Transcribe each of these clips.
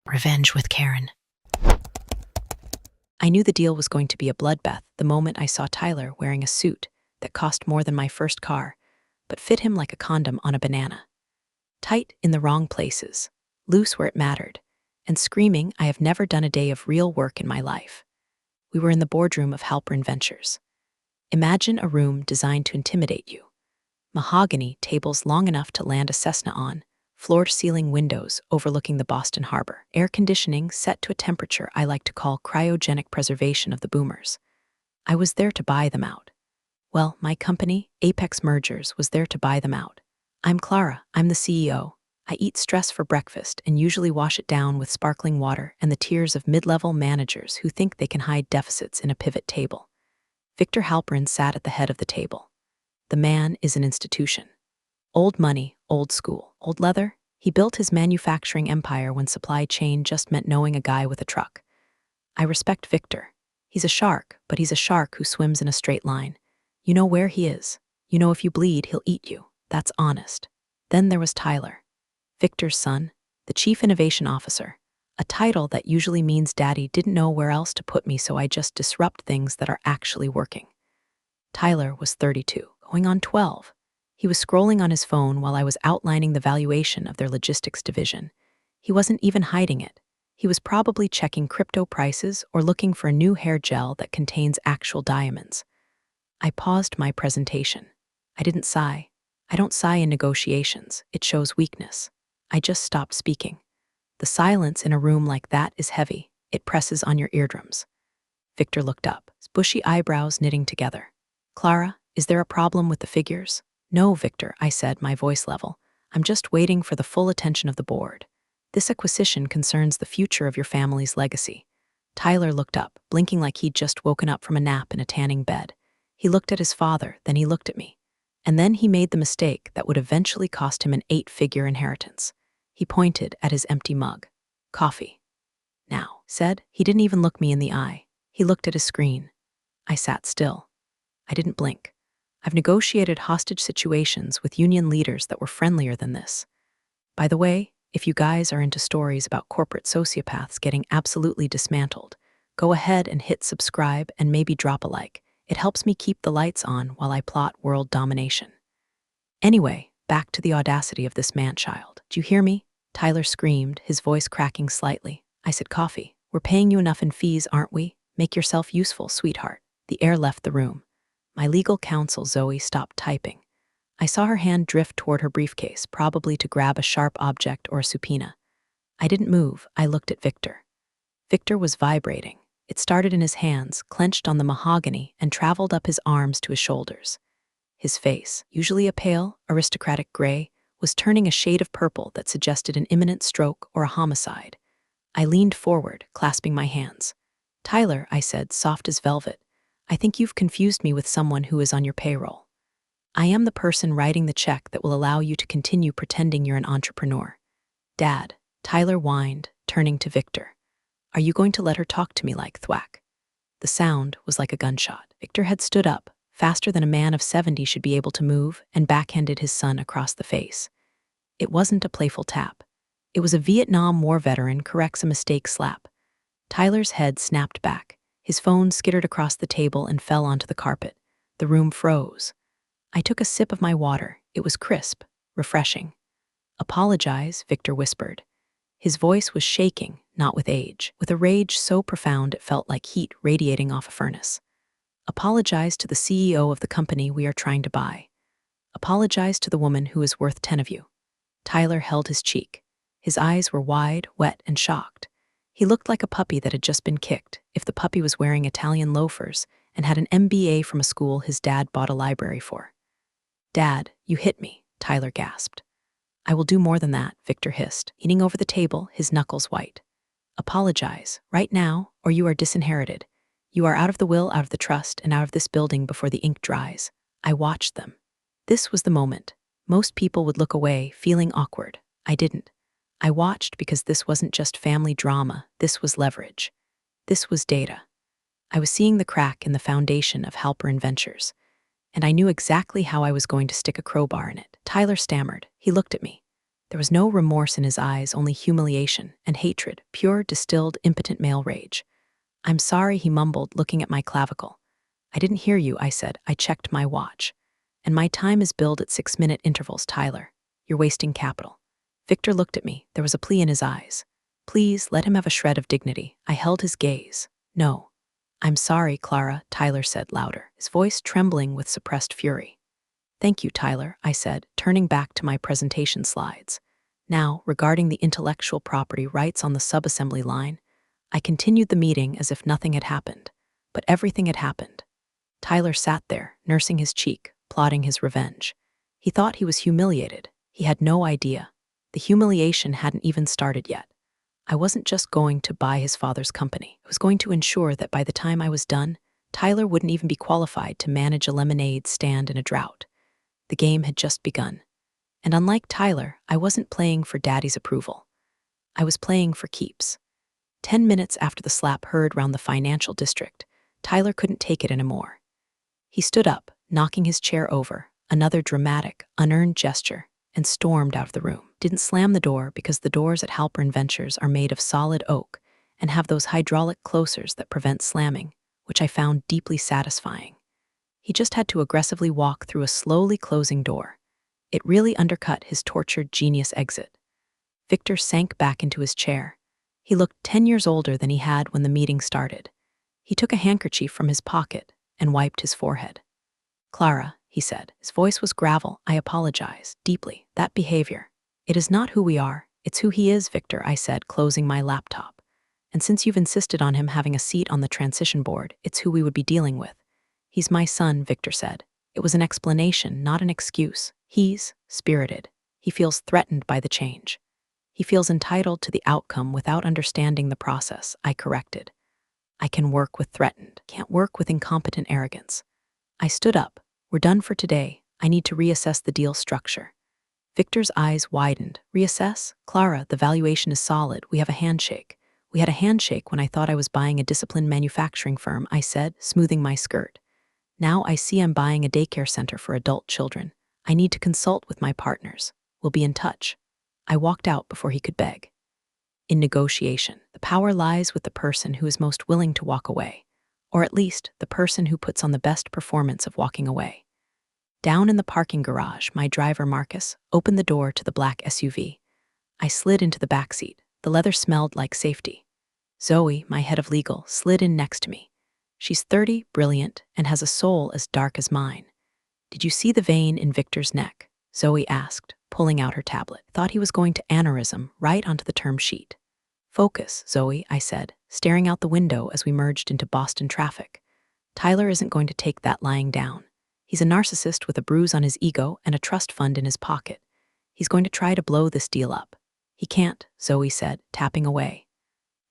Revenge with Karen. I knew the deal was going to be a bloodbath the moment I saw Tyler wearing a suit that cost more than my first car, but fit him like a condom on a banana. Tight in the wrong places, loose where it mattered, and screaming, I have never done a day of real work in my life. We were in the boardroom of HeirVentures. Imagine a room designed to intimidate you. Mahogany tables long enough to land a Cessna on, floor-to-ceiling windows overlooking the Boston Harbor, air conditioning set to a temperature I like to call cryogenic preservation of the boomers. I was there to buy them out. Well, my company, Apex Mergers, was there to buy them out. I'm Clara, I'm the CEO. I eat stress for breakfast and usually wash it down with sparkling water and the tears of mid-level managers who think they can hide deficits in a pivot table. Victor Halperin sat at the head of the table. The man is an institution. Old money, old school, old leather. He built his manufacturing empire when supply chain just meant knowing a guy with a truck. I respect Victor. He's a shark, but he's a shark who swims in a straight line. You know where he is. You know if you bleed, he'll eat you. That's honest. Then there was Tyler, Victor's son, the Chief Innovation Officer, a title that usually means Daddy didn't know where else to put me, so I just disrupt things that are actually working. Tyler was 32, going on 12. He was scrolling on his phone while I was outlining the valuation of their logistics division. He wasn't even hiding it. He was probably checking crypto prices or looking for a new hair gel that contains actual diamonds. I paused my presentation. I didn't sigh. I don't sigh in negotiations. It shows weakness. I just stopped speaking. The silence in a room like that is heavy. It presses on your eardrums. Victor looked up, his bushy eyebrows knitting together. Clara, is there a problem with the figures? No, Victor, I said, my voice level. I'm just waiting for the full attention of the board. This acquisition concerns the future of your family's legacy. Tyler looked up, blinking like he'd just woken up from a nap in a tanning bed. He looked at his father, then he looked at me. And then he made the mistake that would eventually cost him an 8-figure inheritance. He pointed at his empty mug. Coffee. Now, said. He didn't even look me in the eye. He looked at his screen. I sat still. I didn't blink. I've negotiated hostage situations with union leaders that were friendlier than this. By the way, if you guys are into stories about corporate sociopaths getting absolutely dismantled, go ahead and hit subscribe and maybe drop a like. It helps me keep the lights on while I plot world domination. Anyway, back to the audacity of this man-child. Do you hear me? Tyler screamed, his voice cracking slightly. I said, coffee. We're paying you enough in fees, aren't we? Make yourself useful, sweetheart. The heir left the room. My legal counsel, Zoe, stopped typing. I saw her hand drift toward her briefcase, probably to grab a sharp object or a subpoena. I didn't move. I looked at Victor. Victor was vibrating. It started in his hands, clenched on the mahogany, and traveled up his arms to his shoulders. His face, usually a pale, aristocratic gray, was turning a shade of purple that suggested an imminent stroke or a homicide. I leaned forward, clasping my hands. Tyler, I said, soft as velvet, I think you've confused me with someone who is on your payroll. I am the person writing the check that will allow you to continue pretending you're an entrepreneur. Dad, Tyler whined, turning to Victor. Are you going to let her talk to me like thwack? The sound was like a gunshot. Victor had stood up, faster than a man of 70 should be able to move, and backhanded his son across the face. It wasn't a playful tap. It was a Vietnam War veteran corrects a mistake slap. Tyler's head snapped back. His phone skittered across the table and fell onto the carpet. The room froze. I took a sip of my water. It was crisp, refreshing. Apologize, Victor whispered. His voice was shaking, not with age, with a rage so profound it felt like heat radiating off a furnace. Apologize to the CEO of the company we are trying to buy. Apologize to the woman who is worth 10 of you. Tyler held his cheek. His eyes were wide, wet, and shocked. He looked like a puppy that had just been kicked, if the puppy was wearing Italian loafers and had an MBA from a school his dad bought a library for. Dad, you hit me, Tyler gasped. I will do more than that, Victor hissed, leaning over the table, his knuckles white. Apologize, right now, or you are disinherited. You are out of the will, out of the trust, and out of this building before the ink dries. I watched them. This was the moment. Most people would look away, feeling awkward. I didn't. I watched because this wasn't just family drama, this was leverage. This was data. I was seeing the crack in the foundation of HeirVentures, and I knew exactly how I was going to stick a crowbar in it. Tyler stammered. He looked at me. There was no remorse in his eyes, only humiliation and hatred, pure, distilled, impotent male rage. "I'm sorry," he mumbled, looking at my clavicle. "I didn't hear you," I said. "I checked my watch. And my time is billed at 6-minute intervals, Tyler. You're wasting capital." Victor looked at me. There was a plea in his eyes. "Please, let him have a shred of dignity." I held his gaze. "No." "I'm sorry, Clara," Tyler said louder, his voice trembling with suppressed fury. "Thank you, Tyler," I said, turning back to my presentation slides. Now, regarding the intellectual property rights on the subassembly line, I continued the meeting as if nothing had happened. But everything had happened. Tyler sat there, nursing his cheek, plotting his revenge. He thought he was humiliated. He had no idea. The humiliation hadn't even started yet. I wasn't just going to buy his father's company. I was going to ensure that by the time I was done, Tyler wouldn't even be qualified to manage a lemonade stand in a drought. The game had just begun. And unlike Tyler, I wasn't playing for Daddy's approval. I was playing for keeps. 10 minutes after the slap heard round the financial district, Tyler couldn't take it anymore. He stood up, knocking his chair over, another dramatic, unearned gesture, and stormed out of the room. Didn't slam the door because the doors at Halperin Ventures are made of solid oak and have those hydraulic closers that prevent slamming, which I found deeply satisfying. He just had to aggressively walk through a slowly closing door. It really undercut his tortured genius exit. Victor sank back into his chair. He looked 10 years older than he had when the meeting started. He took a handkerchief from his pocket and wiped his forehead. "Clara," he said. His voice was gravel. "I apologize, deeply. That behavior. It is not who we are. It's who he is, Victor," I said, closing my laptop. "And since you've insisted on him having a seat on the transition board, it's who we would be dealing with." "He's my son," Victor said. It was an explanation, not an excuse. "He's spirited. He feels threatened by the change. He feels entitled to the outcome without understanding the process," I corrected. "I can work with threatened, can't work with incompetent arrogance." I stood up. "We're done for today. I need to reassess the deal structure." Victor's eyes widened. "Reassess? Clara, the valuation is solid. We have a handshake." "We had a handshake when I thought I was buying a disciplined manufacturing firm," I said, smoothing my skirt. "Now I see I'm buying a daycare center for adult children. I need to consult with my partners. We'll be in touch." I walked out before he could beg. In negotiation, the power lies with the person who is most willing to walk away, or at least the person who puts on the best performance of walking away. Down in the parking garage, my driver, Marcus, opened the door to the black SUV. I slid into the back seat. The leather smelled like safety. Zoe, my head of legal, slid in next to me. She's 30, brilliant, and has a soul as dark as mine. "Did you see the vein in Victor's neck?" Zoe asked, pulling out her tablet. "Thought he was going to aneurysm right onto the term sheet." "Focus, Zoe," I said, staring out the window as we merged into Boston traffic. "Tyler isn't going to take that lying down. He's a narcissist with a bruise on his ego and a trust fund in his pocket. He's going to try to blow this deal up." "He can't," Zoe said, tapping away.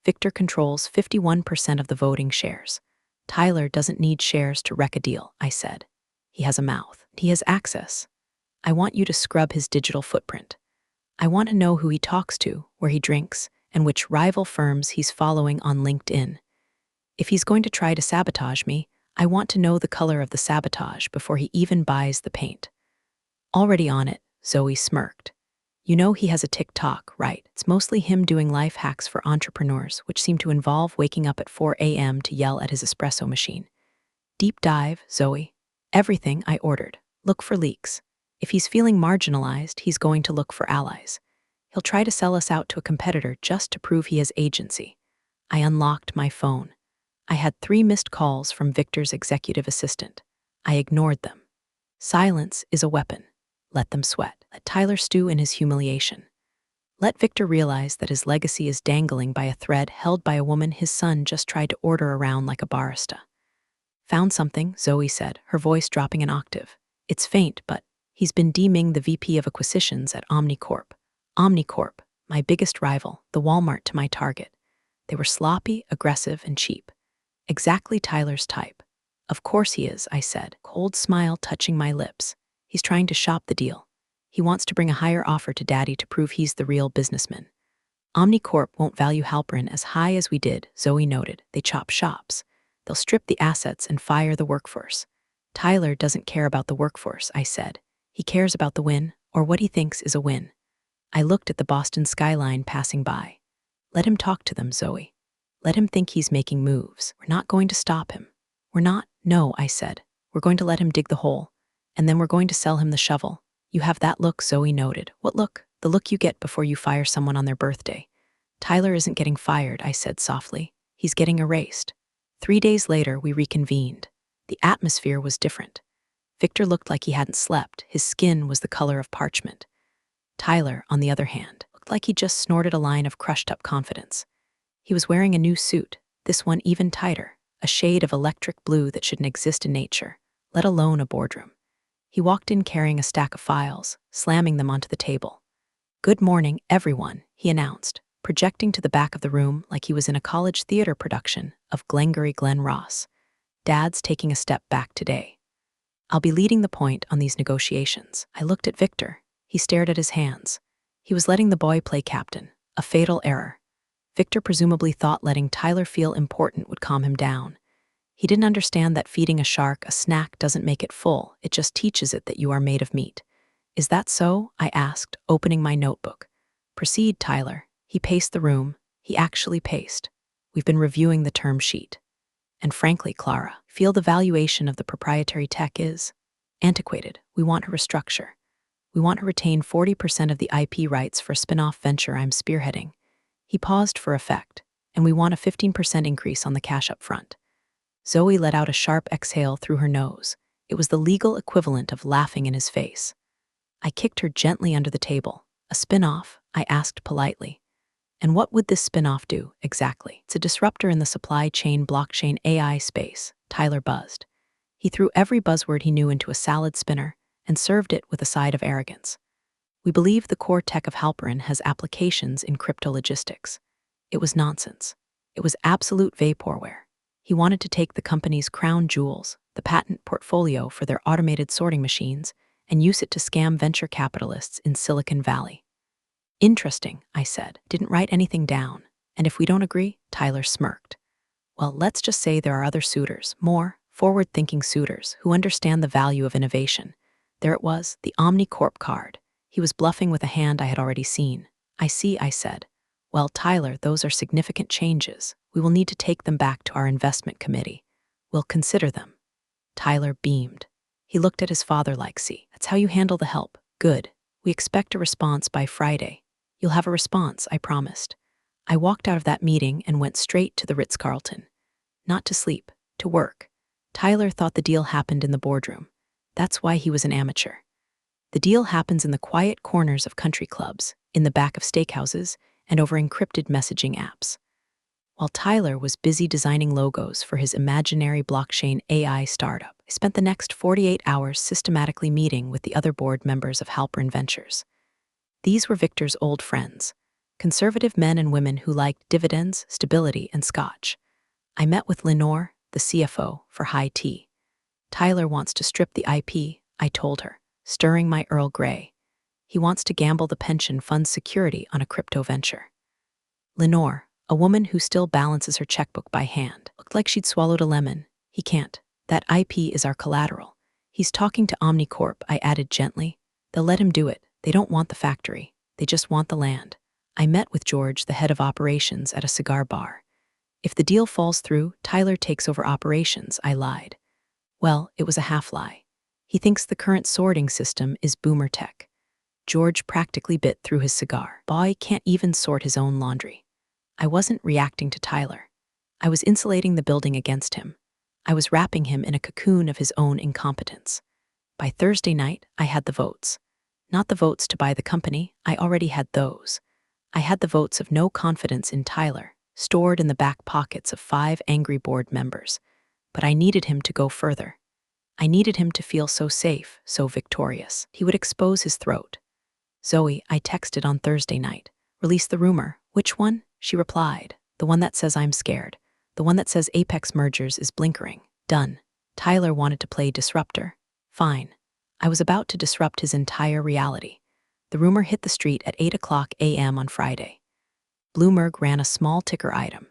"Victor controls 51% of the voting shares. Tyler doesn't need shares to wreck a deal," I said. "He has a mouth. He has access. I want you to scrub his digital footprint. I want to know who he talks to, where he drinks, and which rival firms he's following on LinkedIn. If he's going to try to sabotage me, I want to know the color of the sabotage before he even buys the paint." "Already on it," Zoe smirked. "You know he has a TikTok, right? It's mostly him doing life hacks for entrepreneurs, which seem to involve waking up at 4 a.m. to yell at his espresso machine." "Deep dive, Zoe. Everything I ordered. Look for leaks. If he's feeling marginalized, he's going to look for allies. He'll try to sell us out to a competitor just to prove he has agency." I unlocked my phone. I had 3 missed calls from Victor's executive assistant. I ignored them. Silence is a weapon. Let them sweat. Let Tyler stew in his humiliation. Let Victor realize that his legacy is dangling by a thread held by a woman his son just tried to order around like a barista. "Found something," Zoe said, her voice dropping an octave. "It's faint, but he's been deeming the VP of acquisitions at Omnicorp. Omnicorp, my biggest rival, the Walmart to my Target. They were sloppy, aggressive, and cheap. Exactly Tyler's type." "Of course he is," I said, cold smile touching my lips. "He's trying to shop the deal. He wants to bring a higher offer to Daddy to prove he's the real businessman." "Omnicorp won't value Halperin as high as we did," Zoe noted. "They chop shops. They'll strip the assets and fire the workforce." "Tyler doesn't care about the workforce," I said. "He cares about the win, or what he thinks is a win." I looked at the Boston skyline passing by. Let him talk to them, Zoe. Let him think he's making moves. We're not going to stop him. We're not. No, I said. We're going to let him dig the hole. And then we're going to sell him the shovel. You have that look, Zoe noted. What look? The look you get before you fire someone on their birthday. Tyler isn't getting fired, I said softly. He's getting erased. 3 days later, we reconvened. The atmosphere was different. Victor looked like he hadn't slept. His skin was the color of parchment. Tyler, on the other hand, looked like he just snorted a line of crushed-up confidence. He was wearing a new suit, this one even tighter, a shade of electric blue that shouldn't exist in nature, let alone a boardroom. He walked in carrying a stack of files, slamming them onto the table. "Good morning, everyone," he announced, projecting to the back of the room like he was in a college theater production of Glengarry Glen Ross. "Dad's taking a step back today. I'll be leading the point on these negotiations." I looked at Victor. He stared at his hands. He was letting the boy play captain, a fatal error. Victor presumably thought letting Tyler feel important would calm him down. He didn't understand that feeding a shark a snack doesn't make it full, it just teaches it that you are made of meat. "Is that so?" I asked, opening my notebook. "Proceed, Tyler." He paced the room. He actually paced. "We've been reviewing the term sheet. And frankly, Clara, feel the valuation of the proprietary tech is antiquated. We want to restructure. We want to retain 40% of the IP rights for a spin-off venture I'm spearheading." He paused for effect. "And we want a 15% increase on the cash up front." Zoe let out a sharp exhale through her nose. It was the legal equivalent of laughing in his face. I kicked her gently under the table. "A spin-off?" I asked politely. "And what would this spin-off do, exactly?" "It's a disruptor in the supply chain blockchain AI space," Tyler buzzed. He threw every buzzword he knew into a salad spinner and served it with a side of arrogance. "We believe the core tech of Halperin has applications in cryptologistics." It was nonsense. It was absolute vaporware. He wanted to take the company's crown jewels, the patent portfolio for their automated sorting machines, and use it to scam venture capitalists in Silicon Valley. "Interesting," I said. "Didn't write anything down. And if we don't agree?" Tyler smirked. "Well, let's just say there are other suitors, more forward-thinking suitors, who understand the value of innovation." There it was, the OmniCorp card. He was bluffing with a hand I had already seen. "I see," I said. "Well, Tyler, those are significant changes. We will need to take them back to our investment committee. We'll consider them." Tyler beamed. He looked at his father like, "See, that's how you handle the help. Good. We expect a response by Friday." "You'll have a response," I promised. I walked out of that meeting and went straight to the Ritz-Carlton. Not to sleep, to work. Tyler thought the deal happened in the boardroom. That's why he was an amateur. The deal happens in the quiet corners of country clubs, in the back of steakhouses, and over encrypted messaging apps. While Tyler was busy designing logos for his imaginary blockchain AI startup, I spent the next 48 hours systematically meeting with the other board members of Halperin Ventures. These were Victor's old friends, conservative men and women who liked dividends, stability, and scotch. I met with Lenore, the CFO, for high tea. "Tyler wants to strip the IP," I told her, stirring my Earl Grey. "He wants to gamble the pension fund's security on a crypto venture." Lenore, a woman who still balances her checkbook by hand, looked like she'd swallowed a lemon. "He can't. That IP is our collateral. He's talking to OmniCorp," I added gently. "They'll let him do it. They don't want the factory. They just want the land." I met with George, the head of operations, at a cigar bar. "If the deal falls through, Tyler takes over operations," I lied. Well, it was a half-lie. He thinks the current sorting system is boomer tech. George practically bit through his cigar. "Boy can't even sort his own laundry." I wasn't reacting to Tyler. I was insulating the building against him. I was wrapping him in a cocoon of his own incompetence. By Thursday night, I had the votes. Not the votes to buy the company, I already had those. I had the votes of no confidence in Tyler, stored in the back pockets of 5 angry board members. But I needed him to go further. I needed him to feel so safe, so victorious. He would expose his throat. "Zoe," I texted on Thursday night. "Release the rumor." "Which one?" She replied. "The one that says I'm scared. The one that says Apex Mergers is blinkering." Done. Tyler wanted to play disruptor. Fine. I was about to disrupt his entire reality. The rumor hit the street at 8:00 a.m. on Friday. Bloomberg ran a small ticker item.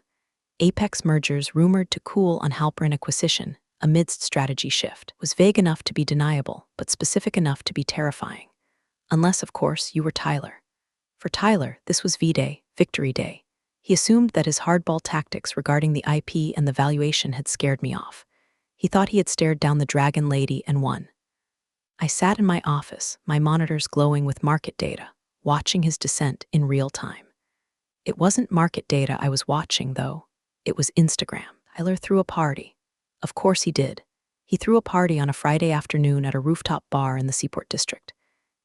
Apex Mergers rumored to cool on Halperin acquisition amidst strategy shift. Was vague enough to be deniable, but specific enough to be terrifying. Unless, of course, you were Tyler. For Tyler, this was V-Day, Victory Day. He assumed that his hardball tactics regarding the IP and the valuation had scared me off. He thought he had stared down the Dragon Lady and won. I sat in my office, my monitors glowing with market data, watching his descent in real time. It wasn't market data I was watching, though. It was Instagram. Tyler threw a party. Of course he did. He threw a party on a Friday afternoon at a rooftop bar in the Seaport District.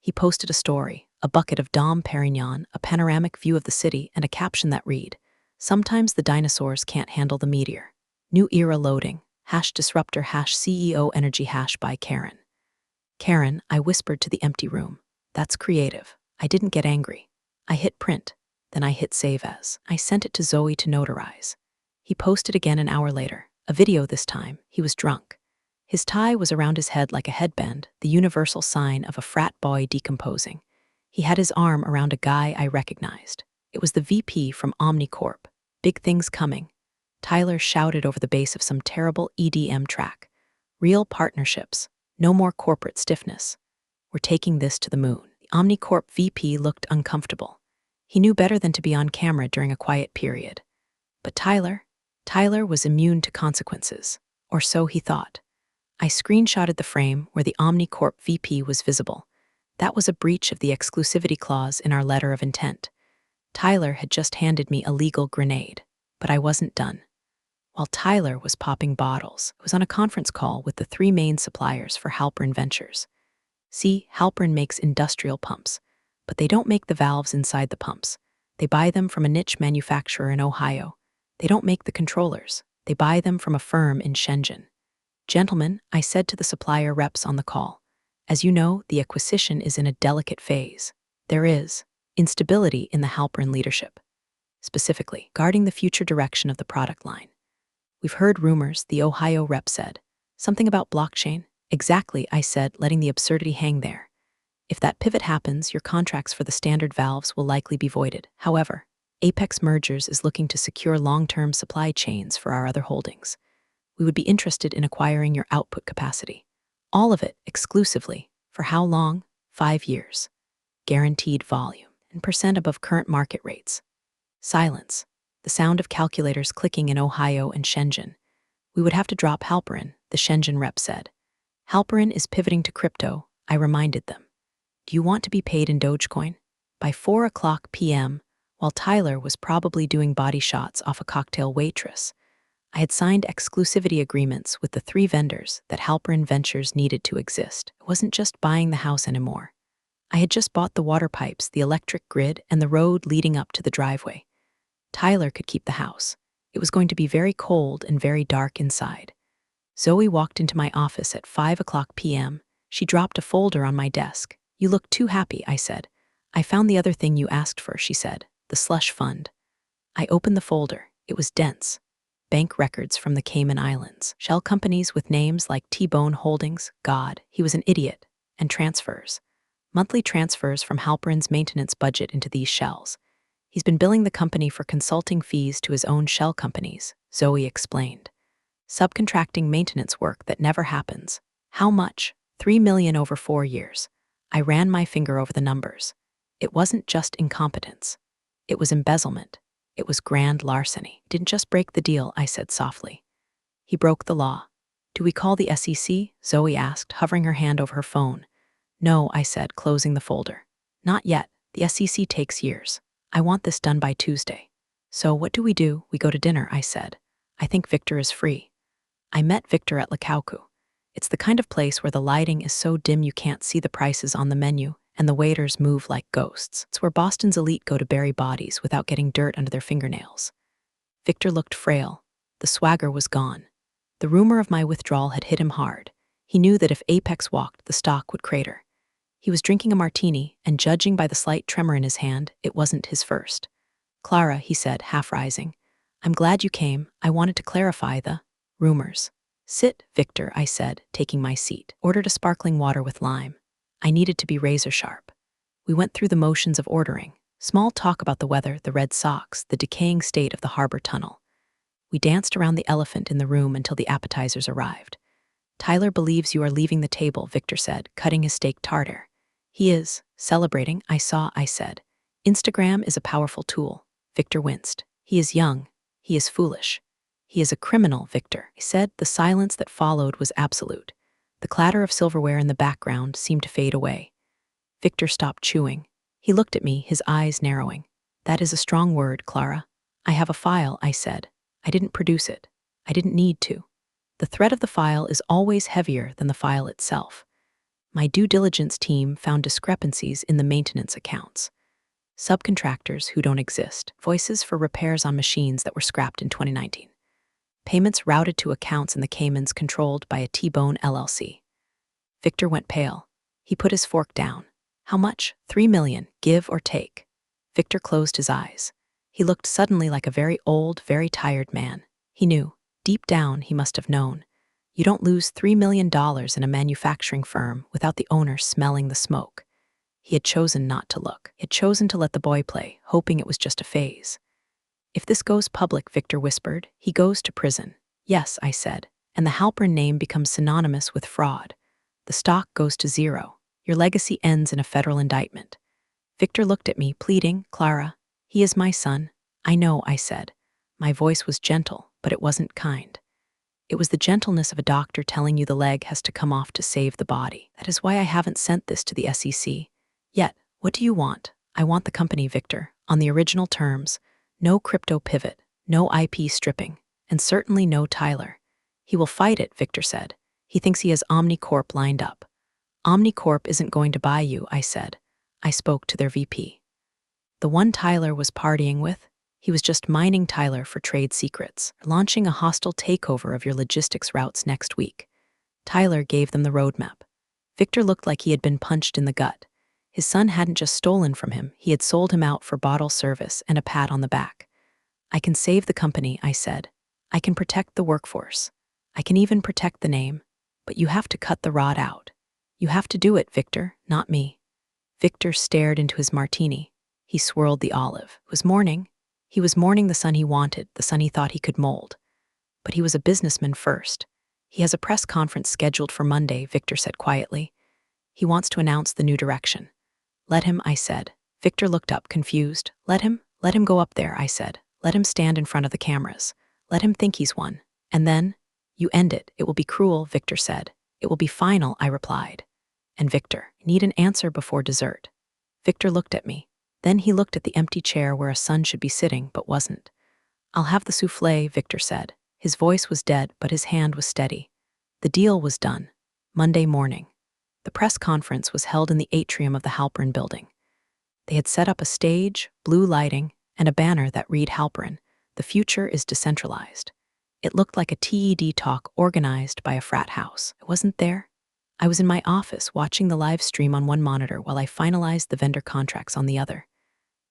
He posted a story, a bucket of Dom Perignon, a panoramic view of the city, and a caption that read, "Sometimes the dinosaurs can't handle the meteor. New era loading, #disruptor #CEO energy by Karen." Karen, I whispered to the empty room. That's creative. I didn't get angry. I hit print. Then I hit save as. I sent it to Zoe to notarize. He posted again an hour later. A video this time. He was drunk. His tie was around his head like a headband, the universal sign of a frat boy decomposing. He had his arm around a guy I recognized. It was the VP from Omnicorp. Big things coming. Tyler shouted over the bass of some terrible EDM track. Real partnerships. No more corporate stiffness. We're taking this to the moon. The Omnicorp VP looked uncomfortable. He knew better than to be on camera during a quiet period. But Tyler was immune to consequences, or so he thought. I screenshotted the frame where the Omnicorp VP was visible. That was a breach of the exclusivity clause in our letter of intent. Tyler had just handed me a legal grenade, but I wasn't done. While Tyler was popping bottles, I was on a conference call with the 3 main suppliers for Halpern Ventures. See, Halpern makes industrial pumps, but they don't make the valves inside the pumps. They buy them from a niche manufacturer in Ohio. They don't make the controllers. They buy them from a firm in Shenzhen. Gentlemen, I said to the supplier reps on the call, as you know, the acquisition is in a delicate phase. There is instability in the Halpern leadership, specifically guarding the future direction of the product line. We've heard rumors, the Ohio rep said. Something about blockchain? Exactly, I said, letting the absurdity hang there. If that pivot happens, your contracts for the standard valves will likely be voided. However, Apex Mergers is looking to secure long-term supply chains for our other holdings. We would be interested in acquiring your output capacity. All of it, exclusively. For how long? 5 years. Guaranteed volume, and % above current market rates. Silence. The sound of calculators clicking in Ohio and Shenzhen. We would have to drop Halpern, the Shenzhen rep said. Halpern is pivoting to crypto, I reminded them. Do you want to be paid in Dogecoin? By 4:00 p.m., while Tyler was probably doing body shots off a cocktail waitress, I had signed exclusivity agreements with the 3 vendors that Halpern Ventures needed to exist. I wasn't just buying the house anymore. I had just bought the water pipes, the electric grid, and the road leading up to the driveway. Tyler could keep the house. It was going to be very cold and very dark inside. Zoe walked into my office at 5:00 p.m. She dropped a folder on my desk. You look too happy, I said. I found the other thing you asked for, she said, the slush fund. I opened the folder. It was dense. Bank records from the Cayman Islands, shell companies with names like T-Bone Holdings, God, he was an idiot, and transfers. Monthly transfers from Halpern's maintenance budget into these shells. He's been billing the company for consulting fees to his own shell companies, Zoe explained. Subcontracting maintenance work that never happens. How much? $3 million over 4 years. I ran my finger over the numbers. It wasn't just incompetence. It was embezzlement. It was grand larceny. Didn't just break the deal, I said softly. He broke the law. Do we call the SEC? Zoe asked, hovering her hand over her phone. No, I said, closing the folder. Not yet. The SEC takes years. I want this done by Tuesday. So what do? We go to dinner, I said. I think Victor is free. I met Victor at Lakauku. It's the kind of place where the lighting is so dim you can't see the prices on the menu, and the waiters move like ghosts. It's where Boston's elite go to bury bodies without getting dirt under their fingernails. Victor looked frail. The swagger was gone. The rumor of my withdrawal had hit him hard. He knew that if Apex walked, the stock would crater. He was drinking a martini, and judging by the slight tremor in his hand, it wasn't his first. Clara, he said, half rising. I'm glad you came. I wanted to clarify the rumors. Sit, Victor, I said, taking my seat. Ordered a sparkling water with lime. I needed to be razor sharp. We went through the motions of ordering. Small talk about the weather, the Red Sox, the decaying state of the harbor tunnel. We danced around the elephant in the room until the appetizers arrived. Tyler believes you are leaving the table, Victor said, cutting his steak tartare. He is. Celebrating, I said. Instagram is a powerful tool. Victor winced. He is young. He is foolish. He is a criminal, Victor. I said. The silence that followed was absolute. The clatter of silverware in the background seemed to fade away. Victor stopped chewing. He looked at me, his eyes narrowing. That is a strong word, Clara. I have a file, I said. I didn't produce it. I didn't need to. The threat of the file is always heavier than the file itself. My due diligence team found discrepancies in the maintenance accounts. Subcontractors who don't exist, voices for repairs on machines that were scrapped in 2019. Payments routed to accounts in the Caymans controlled by a T-Bone LLC. Victor went pale. He put his fork down. How much? 3 million, give or take. Victor closed his eyes. He looked suddenly like a very old, very tired man. He knew. Deep down, he must have known. You don't lose $3 million in a manufacturing firm without the owner smelling the smoke. He had chosen not to look. He had chosen to let the boy play, hoping it was just a phase. If this goes public, Victor whispered, he goes to prison. Yes, I said, and the Halpern name becomes synonymous with fraud. The stock goes to zero. Your legacy ends in a federal indictment. Victor looked at me, pleading, Clara, he is my son. I know, I said. My voice was gentle, but it wasn't kind. It was the gentleness of a doctor telling you the leg has to come off to save the body. That is why I haven't sent this to the SEC. Yet, what do you want? I want the company, Victor, on the original terms. No crypto pivot, no IP stripping, and certainly no Tyler. He will fight it, Victor said. He thinks he has OmniCorp lined up. OmniCorp isn't going to buy you, I said. I spoke to their VP. The one Tyler was partying with? He was just mining Tyler for trade secrets, launching a hostile takeover of your logistics routes next week. Tyler gave them the roadmap. Victor looked like he had been punched in the gut. His son hadn't just stolen from him, he had sold him out for bottle service and a pat on the back. I can save the company, I said. I can protect the workforce. I can even protect the name. But you have to cut the rod out. You have to do it, Victor, not me. Victor stared into his martini. He swirled the olive. It was morning. He was mourning the son he wanted, the son he thought he could mold. But he was a businessman first. He has a press conference scheduled for Monday, Victor said quietly. He wants to announce the new direction. Let him, I said. Victor looked up, confused. Let him go up there, I said. Let him stand in front of the cameras. Let him think he's won. And then, you end it. It will be cruel, Victor said. It will be final, I replied. And Victor, need an answer before dessert. Victor looked at me. Then he looked at the empty chair where a son should be sitting, but wasn't. I'll have the soufflé, Victor said. His voice was dead, but his hand was steady. The deal was done. Monday morning. The press conference was held in the atrium of the Halpern building. They had set up a stage, blue lighting, and a banner that read Halpern, the future is decentralized. It looked like a TED talk organized by a frat house. I wasn't there. I was in my office watching the live stream on one monitor while I finalized the vendor contracts on the other.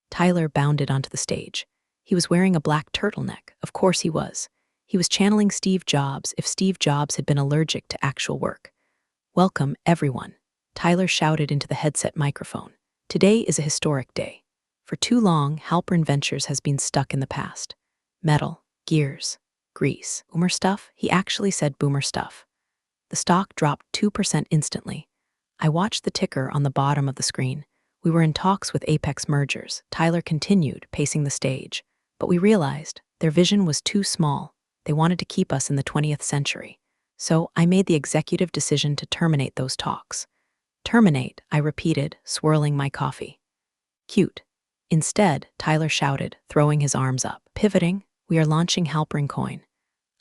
Tyler bounded onto the stage. He was wearing a black turtleneck. Of course he was. He was channeling Steve Jobs if Steve Jobs had been allergic to actual work. Welcome, everyone. Tyler shouted into the headset microphone. Today is a historic day. For too long, Halpern Ventures has been stuck in the past. Metal, gears, grease, boomer stuff? He actually said boomer stuff. The stock dropped 2% instantly. I watched the ticker on the bottom of the screen. We were in talks with Apex Mergers. Tyler continued, pacing the stage. But we realized their vision was too small. They wanted to keep us in the 20th century. So I made the executive decision to terminate those talks. Terminate, I repeated, swirling my coffee. Cute. Instead, Tyler shouted, throwing his arms up. Pivoting, we are launching Halpern Coin,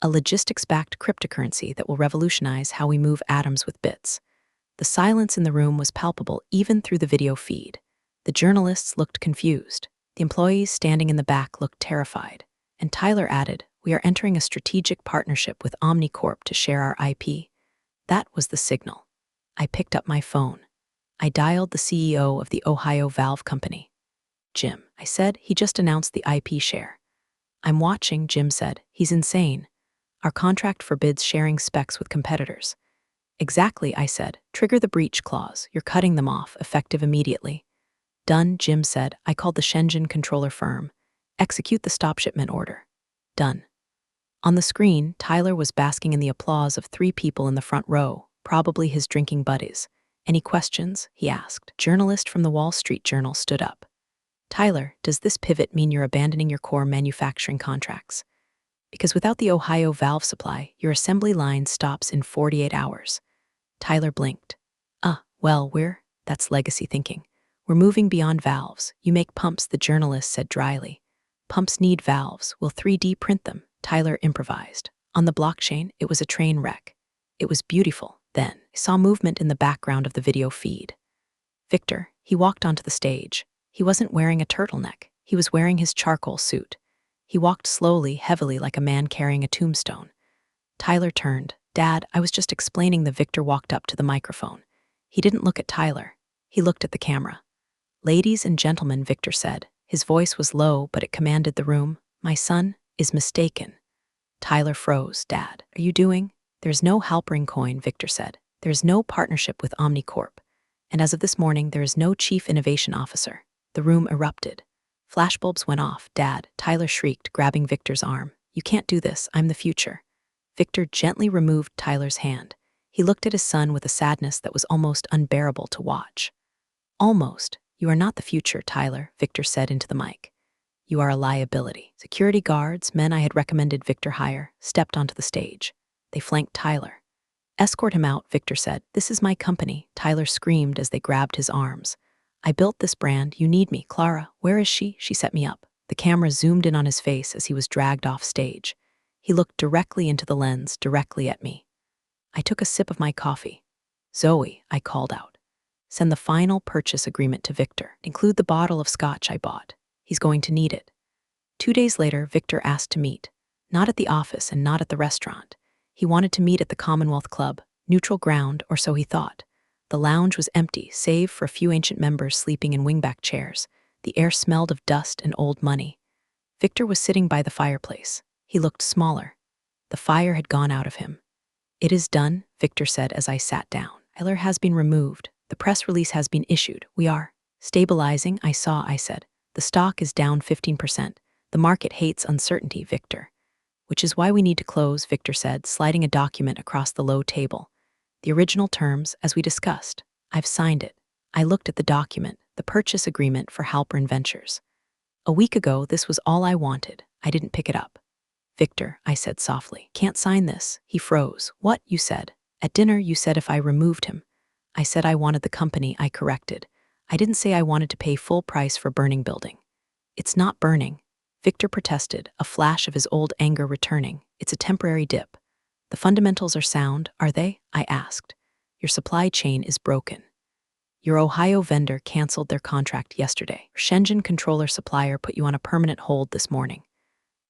a logistics-backed cryptocurrency that will revolutionize how we move atoms with bits. The silence in the room was palpable even through the video feed. The journalists looked confused. The employees standing in the back looked terrified. And Tyler added, we are entering a strategic partnership with OmniCorp to share our IP. That was the signal. I picked up my phone. I dialed the CEO of the Ohio Valve Company. Jim, I said, he just announced the IP share. I'm watching, Jim said. He's insane. Our contract forbids sharing specs with competitors. Exactly, I said. Trigger the breach clause. You're cutting them off, effective immediately. Done, Jim said. I called the Shenzhen controller firm. Execute the stop shipment order. Done. On the screen, Tyler was basking in the applause of 3 people in the front row, probably his drinking buddies. Any questions? He asked. Journalist from the Wall Street Journal stood up. Tyler, does this pivot mean you're abandoning your core manufacturing contracts? Because without the Ohio valve supply, your assembly line stops in 48 hours. Tyler blinked. That's legacy thinking. We're moving beyond valves. You make pumps, the journalist said dryly. Pumps need valves. We'll 3D print them, Tyler improvised. On the blockchain, it was a train wreck. It was beautiful. Then, I saw movement in the background of the video feed. Victor, he walked onto the stage. He wasn't wearing a turtleneck. He was wearing his charcoal suit. He walked slowly, heavily, like a man carrying a tombstone. Tyler turned. Dad, I was just explaining. The Victor walked up to the microphone. He didn't look at Tyler. He looked at the camera. Ladies and gentlemen, Victor said. His voice was low, but it commanded the room. My son is mistaken. Tyler froze. Dad, are you doing? There's no Halpern coin, Victor said. There's no partnership with Omnicorp. And as of this morning, there is no chief innovation officer. The room erupted. Flashbulbs went off. Dad, Tyler shrieked, grabbing Victor's arm. You can't do this. I'm the future. Victor gently removed Tyler's hand. He looked at his son with a sadness that was almost unbearable to watch. Almost. You are not the future, Tyler, Victor said into the mic. You are a liability. Security guards, men I had recommended Victor hire, stepped onto the stage. They flanked Tyler. Escort him out, Victor said. This is my company, Tyler screamed as they grabbed his arms. I built this brand. You need me. Clara, where is she? She set me up. The camera zoomed in on his face as he was dragged off stage. He looked directly into the lens, directly at me. I took a sip of my coffee. Zoe, I called out. Send the final purchase agreement to Victor. Include the bottle of scotch I bought. He's going to need it. 2 days later, Victor asked to meet. Not at the office and not at the restaurant. He wanted to meet at the Commonwealth Club, neutral ground, or so he thought. The lounge was empty, save for a few ancient members sleeping in wingback chairs. The air smelled of dust and old money. Victor was sitting by the fireplace. He looked smaller. The fire had gone out of him. It is done, Victor said as I sat down. Heir has been removed. The press release has been issued. We are stabilizing, I said. The stock is down 15%. The market hates uncertainty, Victor. Which is why we need to close, Victor said, sliding a document across the low table. The original terms, as we discussed. I've signed it. I looked at the document, the purchase agreement for Halpern Ventures. A week ago, this was all I wanted. I didn't pick it up. Victor, I said softly, can't sign this. He froze. What? You said. At dinner, you said if I removed him. I said I wanted the company. I corrected. I didn't say I wanted to pay full price for burning building. It's not burning. Victor protested, a flash of his old anger returning. It's a temporary dip. The fundamentals are sound, are they? I asked. Your supply chain is broken. Your Ohio vendor canceled their contract yesterday. Shenzhen controller supplier put you on a permanent hold this morning.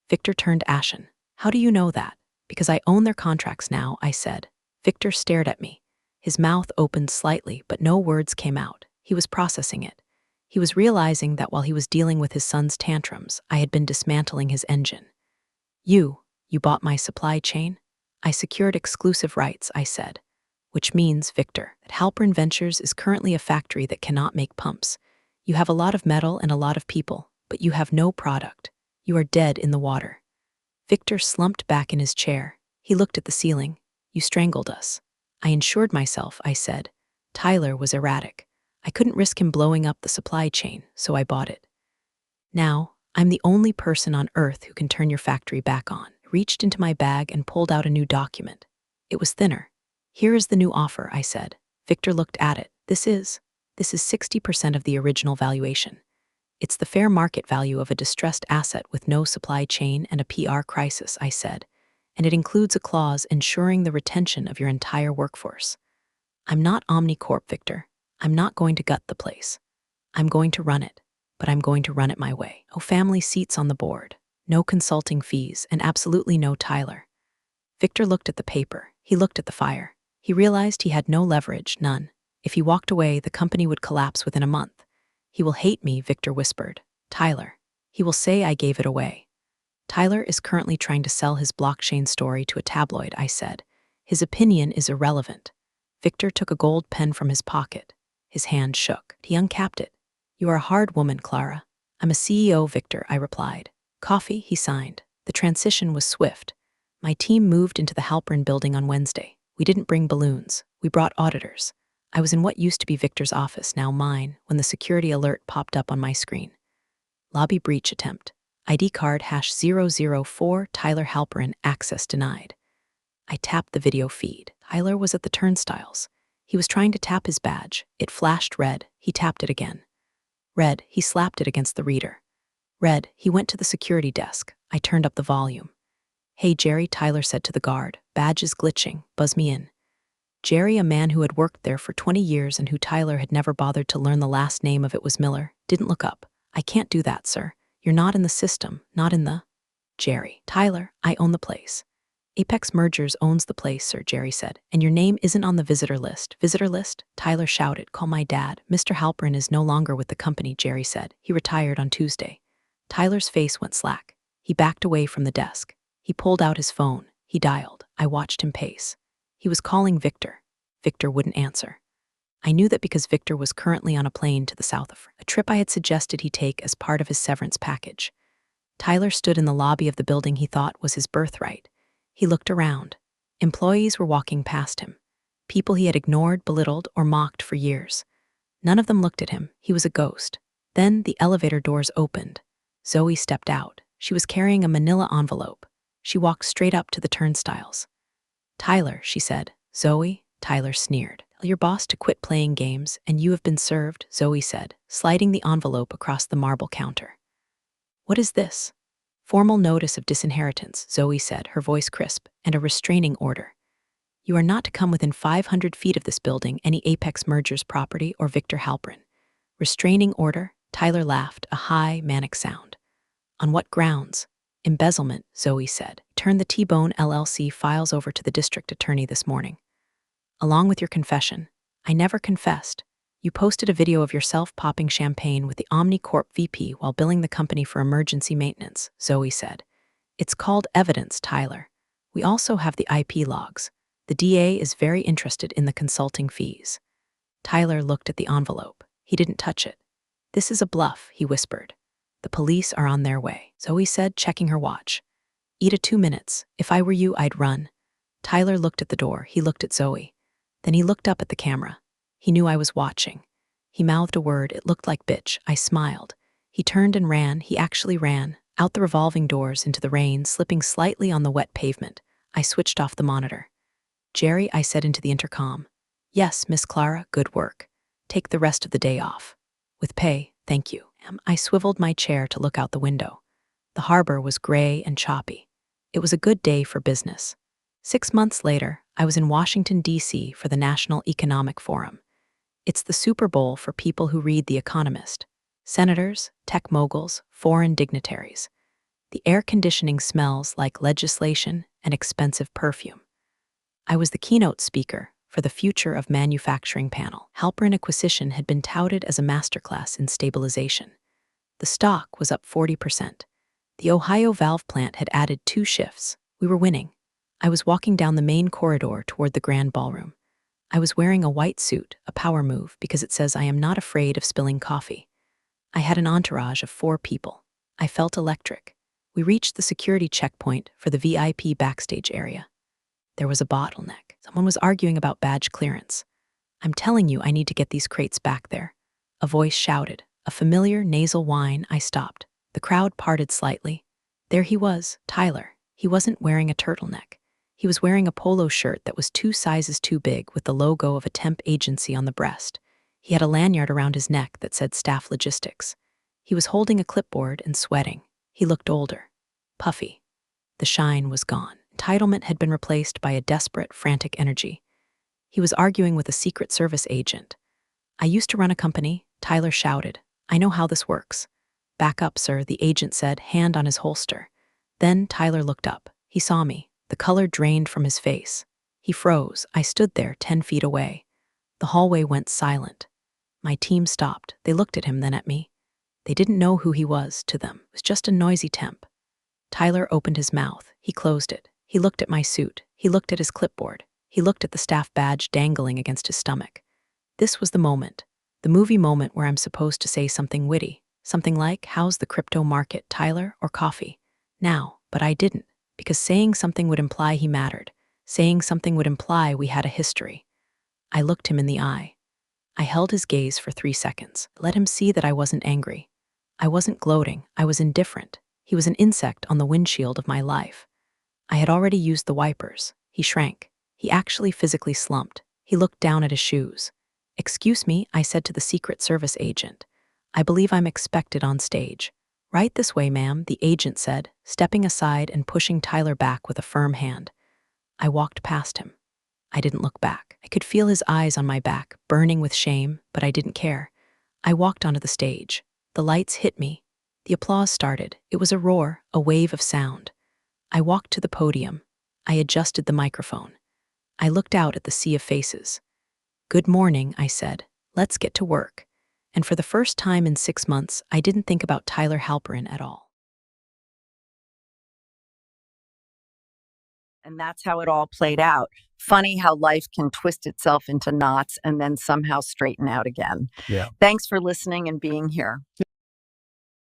Victor turned ashen. How do you know that? Because I own their contracts now, I said. Victor stared at me. His mouth opened slightly, but no words came out. He was processing it. He was realizing that while he was dealing with his son's tantrums, I had been dismantling his engine. You bought my supply chain? I secured exclusive rights, I said. Which means, Victor, that Halpern Ventures is currently a factory that cannot make pumps. You have a lot of metal and a lot of people, but you have no product. You are dead in the water. Victor slumped back in his chair. He looked at the ceiling. You strangled us. I insured myself, I said. Tyler was erratic. I couldn't risk him blowing up the supply chain, so I bought it. Now, I'm the only person on Earth who can turn your factory back on. I reached into my bag and pulled out a new document. It was thinner. Here is the new offer, I said. Victor looked at it. This is 60% of the original valuation. It's the fair market value of a distressed asset with no supply chain and a PR crisis, I said. And it includes a clause ensuring the retention of your entire workforce. I'm not Omnicorp, Victor. I'm not going to gut the place. I'm going to run it, but I'm going to run it my way. No family seats on the board, no consulting fees, and absolutely no Tyler. Victor looked at the paper. He looked at the fire. He realized he had no leverage, none. If he walked away, the company would collapse within a month. He will hate me, Victor whispered. Tyler. He will say I gave it away. Tyler is currently trying to sell his blockchain story to a tabloid, I said. His opinion is irrelevant. Victor took a gold pen from his pocket. His hand shook. He uncapped it. You are a hard woman, Clara. I'm a CEO, Victor, I replied. Coffee, he signed. The transition was swift. My team moved into the Halpern building on Wednesday. We didn't bring balloons. We brought auditors. I was in what used to be Victor's office, now mine, when the security alert popped up on my screen. Lobby breach attempt. ID card #004, Tyler Halperin, access denied. I tapped the video feed. Tyler was at the turnstiles. He was trying to tap his badge. It flashed red. He tapped it again. Red, he slapped it against the reader. Red, he went to the security desk. I turned up the volume. "Hey, Jerry," Tyler said to the guard. "Badge is glitching. Buzz me in." Jerry, a man who had worked there for 20 years and who Tyler had never bothered to learn the last name of, it was Miller, didn't look up. "I can't do that, sir. You're not in the system, not in the—" Jerry. "Tyler, I own the place." "Apex Mergers owns the place, sir," Jerry said, "and your name isn't on the visitor list." "Visitor list?" Tyler shouted. "Call my dad. Mr. Halperin is no longer with the company," Jerry said. "He retired on Tuesday." Tyler's face went slack. He backed away from the desk. He pulled out his phone. He dialed. I watched him pace. He was calling Victor. Victor wouldn't answer. I knew that because Victor was currently on a plane to the south of a trip I had suggested he take as part of his severance package. Tyler stood in the lobby of the building he thought was his birthright. He looked around. Employees were walking past him. People he had ignored, belittled, or mocked for years. None of them looked at him. He was a ghost. Then the elevator doors opened. Zoe stepped out. She was carrying a manila envelope. She walked straight up to the turnstiles. "Tyler," she said. "Zoe?" Tyler sneered. "Tell your boss to quit playing games, and you have been served," Zoe said, sliding the envelope across the marble counter. "What is this?" "Formal notice of disinheritance," Zoe said, her voice crisp, "and a restraining order. You are not to come within 500 feet of this building, any Apex Mergers property, or Victor Halperin." "Restraining order?" Tyler laughed, a high, manic sound. "On what grounds?" "Embezzlement," Zoe said. "Turn the T-Bone LLC files over to the district attorney this morning." "Along with your confession." "I never confessed. You posted a video of yourself popping champagne with the OmniCorp VP while billing the company for emergency maintenance," Zoe said. "It's called evidence, Tyler. We also have the IP logs. The DA is very interested in the consulting fees." Tyler looked at the envelope. He didn't touch it. "This is a bluff," he whispered. "The police are on their way," Zoe said, checking her watch. "Eat 2 minutes. If I were you, I'd run." Tyler looked at the door. He looked at Zoe. Then he looked up at the camera. He knew I was watching. He mouthed a word. It looked like bitch. I smiled. He turned and ran. He actually ran, out the revolving doors into the rain, slipping slightly on the wet pavement. I switched off the monitor. "Jerry," I said into the intercom. "Yes, Miss Clara, good work. Take the rest of the day off. With pay, thank you." I swiveled my chair to look out the window. The harbor was gray and choppy. It was a good day for business. 6 months later, I was in Washington, D.C. for the National Economic Forum. It's the Super Bowl for people who read The Economist. Senators, tech moguls, foreign dignitaries. The air conditioning smells like legislation and expensive perfume. I was the keynote speaker for the Future of Manufacturing panel. Halperin Acquisition had been touted as a masterclass in stabilization. The stock was up 40%. The Ohio valve plant had added 2 shifts. We were winning. I was walking down the main corridor toward the grand ballroom. I was wearing a white suit, a power move, because it says I am not afraid of spilling coffee. I had an entourage of 4 people. I felt electric. We reached the security checkpoint for the VIP backstage area. There was a bottleneck. Someone was arguing about badge clearance. "I'm telling you, I need to get these crates back there." A voice shouted. A familiar nasal whine. I stopped. The crowd parted slightly. There he was, Tyler. He wasn't wearing a turtleneck. He was wearing a polo shirt that was 2 sizes too big with the logo of a temp agency on the breast. He had a lanyard around his neck that said Staff Logistics. He was holding a clipboard and sweating. He looked older. Puffy. The shine was gone. Entitlement had been replaced by a desperate, frantic energy. He was arguing with a Secret Service agent. "I used to run a company," Tyler shouted. "I know how this works." "Back up, sir," the agent said, hand on his holster. Then Tyler looked up. He saw me. The color drained from his face. He froze. I stood there 10 feet away. The hallway went silent. My team stopped. They looked at him, then at me. They didn't know who he was. To them, it was just a noisy temp. Tyler opened his mouth. He closed it. He looked at my suit. He looked at his clipboard. He looked at the staff badge dangling against his stomach. This was the moment. The movie moment where I'm supposed to say something witty. Something like, "How's the crypto market, Tyler?" or "Coffee." Now, but I didn't, because saying something would imply he mattered. Saying something would imply we had a history. I looked him in the eye. I held his gaze for 3 seconds, let him see that I wasn't angry. I wasn't gloating, I was indifferent. He was an insect on the windshield of my life. I had already used the wipers. He shrank. He actually physically slumped. He looked down at his shoes. "Excuse me," I said to the Secret Service agent. "I believe I'm expected on stage." "Right this way, ma'am," the agent said, stepping aside and pushing Tyler back with a firm hand. I walked past him. I didn't look back. I could feel his eyes on my back, burning with shame, but I didn't care. I walked onto the stage. The lights hit me. The applause started. It was a roar, a wave of sound. I walked to the podium. I adjusted the microphone. I looked out at the sea of faces. "Good morning," I said. "Let's get to work." And for the first time in 6 months, I didn't think about Tyler Halperin at all. And that's how it all played out. Funny how life can twist itself into knots and then somehow straighten out again. Yeah. Thanks for listening and being here.